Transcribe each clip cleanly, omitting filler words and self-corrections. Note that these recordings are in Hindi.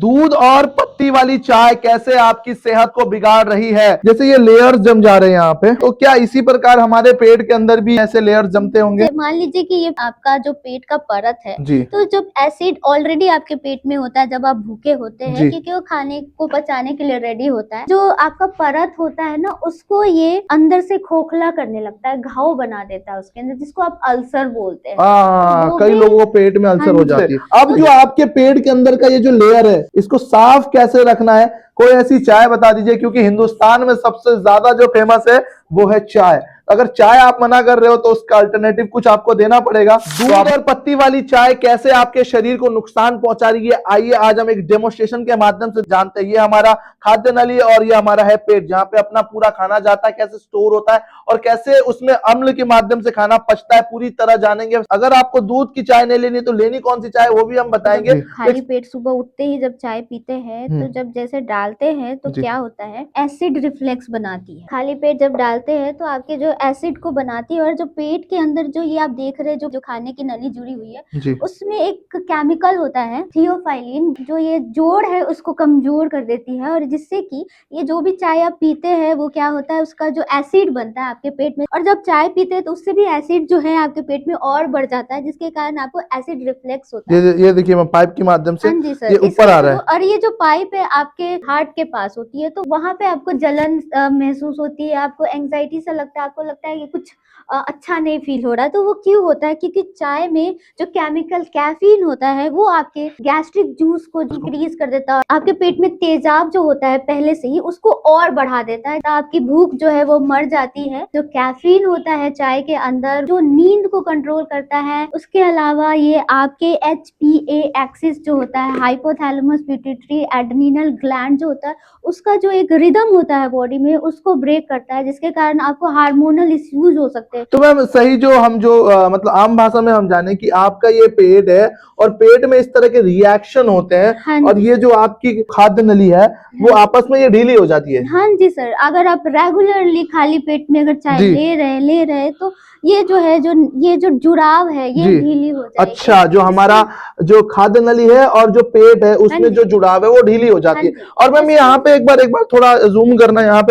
दूध और पत्ती वाली चाय कैसे आपकी सेहत को बिगाड़ रही है। जैसे ये लेयर्स जम जा रहे हैं यहाँ पे, तो क्या इसी प्रकार हमारे पेट के अंदर भी ऐसे लेयर्स जमते होंगे? मान लीजिए कि ये आपका जो पेट का परत है, जी। तो जब एसिड ऑलरेडी आपके पेट में होता है, जब आप भूखे होते हैं, जी। क्योंकि वो खाने को पचाने के लिए रेडी होता है, जो आपका परत होता है ना, उसको ये अंदर से खोखला करने लगता है, घाव बना देता है उसके अंदर, जिसको आप अल्सर बोलते हैं। हाँ, कई लोगों को पेट में अल्सर हो जाती है। अब तो जो आपके पेट के अंदर का ये जो लेयर है, इसको साफ कैसे रखना है? कोई ऐसी चाय बता दीजिए, क्योंकि हिंदुस्तान में सबसे ज्यादा जो फेमस है वो है चाय। अगर चाय आप मना कर रहे हो तो उसका अल्टरनेटिव कुछ आपको देना पड़ेगा। दूध और पत्ती वाली चाय कैसे आपके शरीर को नुकसान पहुंचा रही है, आइए आज हम एक डेमोस्ट्रेशन के माध्यम से जानते हैं। ये हमारा खाद्य नली और ये हमारा है पेट, जहां पे अपना पूरा खाना जाता है, कैसे स्टोर होता है और कैसे उसमें अम्ल के माध्यम से खाना पचता है, पूरी तरह जानेंगे। अगर आपको दूध की चाय नहीं लेनी तो लेनी कौन सी चाय, वो भी हम बताएंगे। खाली पेट सुबह उठते ही जब चाय पीते हैं, तो जब जैसे डालते हैं तो क्या होता है, एसिड रिफ्लेक्स बनाती है। खाली पेट जब डालते हैं तो आपके जो एसिड को बनाती है, और जो पेट के अंदर जो ये आप देख रहे हैं, जो खाने की नली जुड़ी हुई है, उसमें एक केमिकल होता है थियोफाइलिन, जो ये जोड़ है उसको कमजोर कर देती है, और जिससे कि ये जो भी चाय आप पीते हैं वो क्या होता है, उसका जो एसिड बनता है आपके पेट में, और जब चाय पीते हैं तो उससे भी एसिड जो है आपके पेट में और बढ़ जाता है, जिसके कारण आपको एसिड रिफ्लेक्स होता है। ये देखिए, मैं पाइप के माध्यम से हाँ जी सर, ये ऊपर आ रहा है। और ये जो पाइप है आपके हार्ट के पास होती है, तो वहां पे आपको जलन महसूस होती है, आपको एंजाइटी सा लगता है, आपको लगता है कि कुछ अच्छा नहीं फील हो रहा है। तो वो क्यों होता है? क्योंकि चाय में जो केमिकल कैफीन होता है वो आपके गैस्ट्रिक जूस को इंक्रीज कर देता है, आपके पेट में तेजाब जो होता है पहले से ही उसको और बढ़ा देता है, तो आपकी भूख जो है वो मर जाती है। जो कैफीन होता है चाय के अंदर, जो नींद को कंट्रोल करता है, उसके अलावा ये आपके HPA एक्सिस जो होता है, हाइपोथैलेमस पिट्यूटरी एड्रेनल ग्लैंड जो होता है, उसका जो एक रिदम होता है बॉडी में, उसको ब्रेक करता है, जिसके कारण आपको हार्मोनल इश्यूज हो सकते हैं। तो मैम सही, जो हम जो मतलब आम भाषा में हम जाने कि आपका ये पेट है और पेट में इस तरह के रिएक्शन होते हैं। हाँ और ये जो आपकी खाद्य नली है वो आपस में ये ढीली हो जाती है। हाँ जी सर, अगर आप रेगुलरली खाली पेट में अगर चाय ले रहे तो ये जो है, जो ये जो जुड़ाव है ये ढीली हो जाएगी। अच्छा, जो हमारा जो खाद्य नली है और जो पेट है उसमें जो जुड़ाव है वो ढीली हो जाती है। और मैम यहाँ पे एक बार थोड़ा जूम करना, यहाँ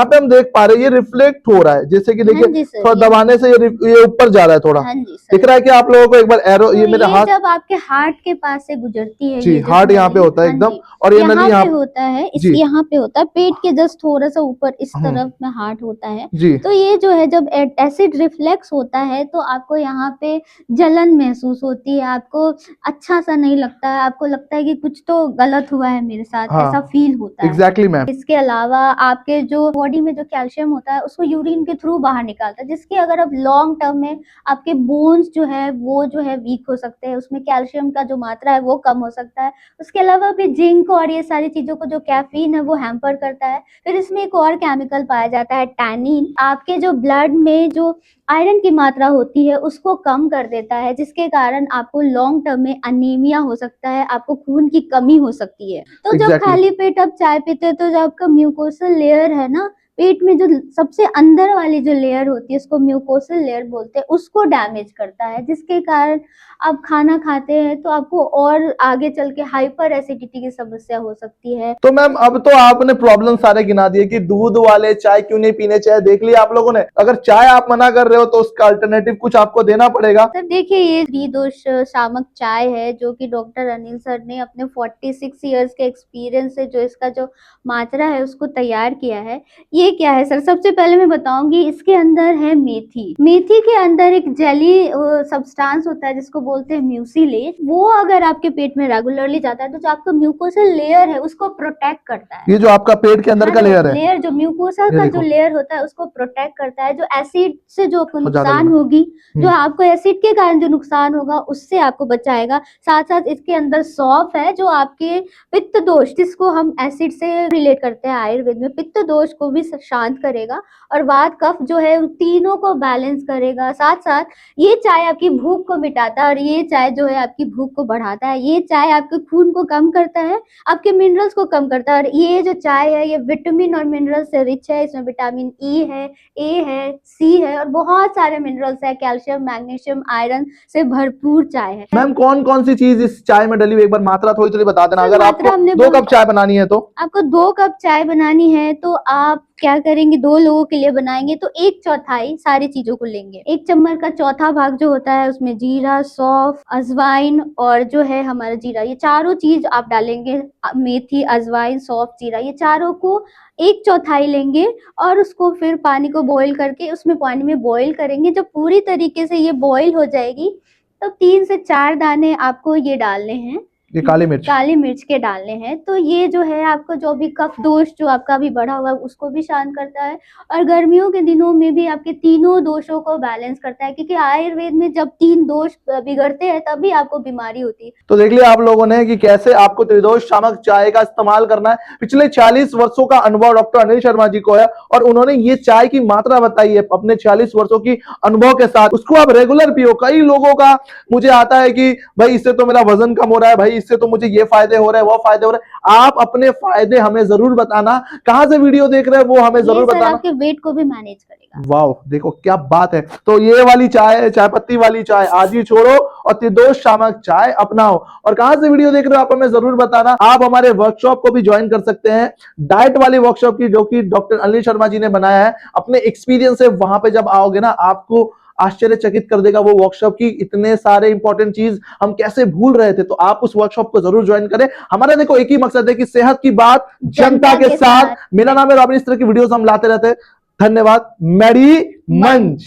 पे हम देख पा रहे हैं ये रिफ्लेक्ट हो रहा है, जैसे कि देखिए थोड़ा दबाने से ये ऊपर जा रहा है थोड़ा। दिख रहा है कि आप लोगों को? एक बार एरो, ये मेरे हाथ जब आपके हार्ट के पास से गुजरती है, जी, हार्ट यहाँ पे होता है एकदम, और ये नली यहाँ पे होता है, यहाँ पे होता है, पेट के जस्ट थोड़ा सा ऊपर इस तरफ में हार्ट होता है। तो ये जो है, जब एसिड रिफ्लेक्स होता है तो आपको यहाँ पे जलन महसूस होती है, आपको अच्छा सा नहीं लगता है, आपको लगता है कि कुछ तो गलत हुआ है मेरे साथ, ऐसा फील होता है। Exactly ma'am. इसके अलावा आपके जो बॉडी में जो कैल्शियम होता है उसको यूरिन के थ्रू बाहर निकालता है, जिसकी अगर आप लॉन्ग टर्म में आपके बोन्स जो है वो जो है वीक हो सकते हैं, उसमें कैल्शियम का जो मात्रा है वो कम हो सकता है। उसके अलावा भी जिंक और ये सारी चीजों को जो कैफीन है वो हैम्पर करता है। फिर इसमें एक और केमिकल पाया जाता है टैनिन, आपके जो ब्लड में जो आयरन की मात्रा होती है उसको कम कर देता है, जिसके कारण आपको लॉन्ग टर्म में अनीमिया हो सकता है, आपको खून की कमी हो सकती है। तो जब खाली पेट आप चाय पीते हैं तो जो आपका म्यूकोसल लेयर है ना, पेट में जो सबसे अंदर वाली जो लेयर होती है उसको म्यूकोसल लेयर बोलते हैं, उसको डैमेज करता है, जिसके कारण आप खाना खाते हैं तो आपको और आगे चल के हाइपर एसिडिटी की समस्या हो सकती है। तो मैम अब तो आपने प्रॉब्लम सारे गिना दिए कि दूध वाले चाय क्यों नहीं पीने चाहिए, देख लिया आप लोगों ने। अगर चाय आप मना कर रहे हो तो उसका अल्टरनेटिव कुछ आपको देना पड़ेगा। सर देखिए, ये त्रिदोष शामक चाय है जो कि डॉक्टर अनिल सर ने अपने 46 इयर्स के एक्सपीरियंस से जो इसका जो मात्रा है उसको तैयार किया है। ये क्या है सर? सबसे पहले मैं बताऊंगी, इसके अंदर है मेथी। मेथी के अंदर एक जेली सब्सटेंस होता है जिसको बोलते हैं म्यूसिलेट। वो अगर आपके पेट में रेगुलरली जाता है तो जो आपका म्यूकोसल लेयर है उसको प्रोटेक्ट करता है। ये जो आपका पेट के अंदर का लेयर है, लेयर जो म्यूकोसा का जो लेयर होता है उसको प्रोटेक्ट करता है। जो एसिड से जो आपको नुकसान होगी, जो आपको एसिड के कारण जो नुकसान होगा उससे आपको बचाएगा। साथ साथ इसके अंदर सौंफ है जो आपके पित्त दोष, जिसको हम एसिड से रिलेट करते हैं आयुर्वेद में, पित्त दोष को भी शांत करेगा और वात कफ जो है उन तीनों को बैलेंस करेगा। साथ साथ ये चाय आपकी भूख को मिटाता है और ये चाय जो है आपकी भूख को बढ़ाता है। ये चाय आपके खून को कम करता है, आपके मिनरल्स को कम करता है और ये जो चाय है ये विटामिन और मिनरल्स से रिच है। इसमें विटामिन ई है, ए है, सी है और बहुत सारे मिनरल्स है, कैल्शियम, मैग्नीशियम, आयरन से भरपूर चाय है। मैम कौन कौन सी चीज इस चाय में डली हुई, एक बार मात्रा थोड़ी थोड़ी बता देना। सर, अगर मात्रा आपको हमने 2 कप चाय बनानी है तो आपको 2 कप चाय बनानी है तो आप क्या करेंगे, 2 लोगों के लिए बनाएंगे तो 1/4 सारी चीजों को लेंगे। 1 चम्मच का चौथा भाग जो होता है उसमें जीरा, सौंफ, अजवाइन और जो है हमारा जीरा, ये चारों चीज आप डालेंगे। मेथी, अजवाइन, सौंफ, जीरा, ये चारों को 1/4 लेंगे और उसको फिर पानी को बॉईल करके उसमें पानी में बॉईल करेंगे। जब पूरी तरीके से ये बॉईल हो जाएगी तो 3 से 4 दाने आपको ये डालने हैं, ये काली मिर्च के डालने हैं। तो ये जो है आपको जो भी कफ दोष जो आपका भी बढ़ा हुआ है उसको भी शांत करता है और गर्मियों के दिनों में भी आपके तीनों दोषों को बैलेंस करता है, क्योंकि आयुर्वेद में जब 3 दोष बिगड़ते हैं तभी आपको बीमारी होती है। तो देख लिया आप लोगों ने कि कैसे आपको त्रिदोष शामक चाय का इस्तेमाल करना है। पिछले 40 वर्षों का अनुभव डॉक्टर अनिल शर्मा जी को है और उन्होंने ये चाय की मात्रा बताई है अपने 40 वर्षों की अनुभव के साथ। उसको आप रेगुलर पियो। कई लोगों का मुझे आता है कि भाई इससे तो मेरा वजन कम हो रहा है, भाई इससे तो मुझे ये फायदे हो रहे हैं, वो फायदे हो रहे हैं। आप अपने फायदे हमें जरूर बताना, कहां से वीडियो देख रहे हैं वो हमें जरूर ये सर बताना। आपके वेट को भी मैनेज करेगा। वाह, देखो क्या बात है। तो ये वाली चाय, चाय पत्ती वाली चाय आज ही छोड़ो और त्रिदोष शामक चाय अपनाओ। और कहां से वीडियो देख रहे हो आप हमें जरूर बताना। आप हमारे वर्कशॉप को भी ज्वाइन कर सकते हैं, डाइट वाली वर्कशॉप की, जो कि डॉक्टर अनिल शर्मा जी ने बनाया है। अपने एक्सपीरियंस से वहां पे जब आओगे ना, आपको आश्चर्यचकित कर देगा वो वर्कशॉप की इतने सारे इंपॉर्टेंट चीज हम कैसे भूल रहे थे। तो आप उस वर्कशॉप को जरूर ज्वाइन करें। हमारा देखो एक ही मकसद है कि सेहत की बात जनता के साथ। मेरा नाम है रॉबिन, इस तरह की वीडियोस हम लाते रहते हैं। धन्यवाद। मैडी मंच।